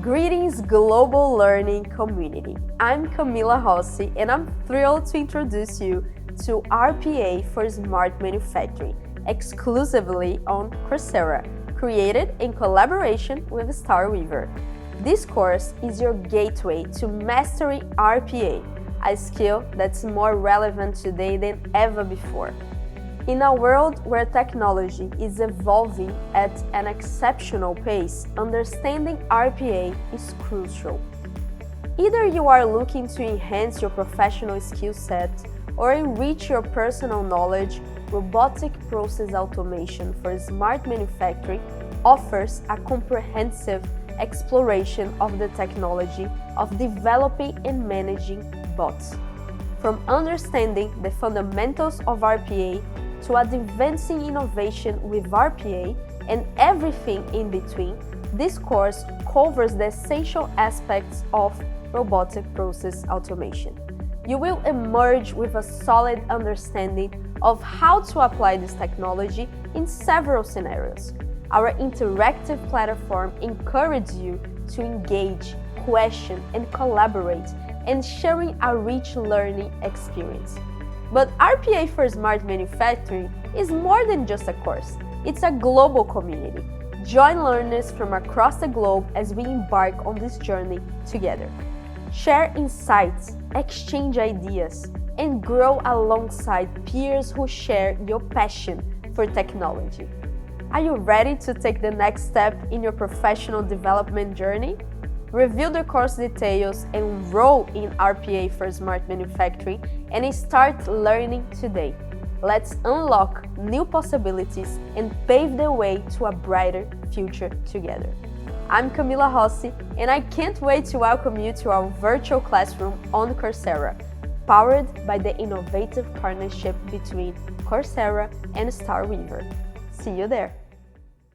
Greetings, global learning community. I'm Camila Rossi and I'm thrilled to introduce you to RPA for Smart Manufacturing, exclusively on Coursera, created in collaboration with StarWeaver. This course is your gateway to mastering RPA, a skill that's more relevant today than ever before. In a world where technology is evolving at an exceptional pace, understanding RPA is crucial. Either you are looking to enhance your professional skill set or enrich your personal knowledge, Robotic Process Automation for Smart Manufacturing offers a comprehensive exploration of the technology of developing and managing bots. From understanding the fundamentals of RPA to advancing innovation with RPA and everything in between, this course covers the essential aspects of robotic process automation. You will emerge with a solid understanding of how to apply this technology in several scenarios. Our interactive platform encourages you to engage, question, and collaborate, ensuring a rich learning experience. But RPA for Smart Manufacturing is more than just a course. It's a global community. Join learners from across the globe as we embark on this journey together. Share insights, exchange ideas, and grow alongside peers who share your passion for technology. Are you ready to take the next step in your professional development journey? Review the course details, enroll in RPA for Smart Manufacturing, and start learning today. Let's unlock new possibilities and pave the way to a brighter future together. I'm Camila Rossi, and I can't wait to welcome you to our virtual classroom on Coursera, powered by the innovative partnership between Coursera and StarWeaver. See you there!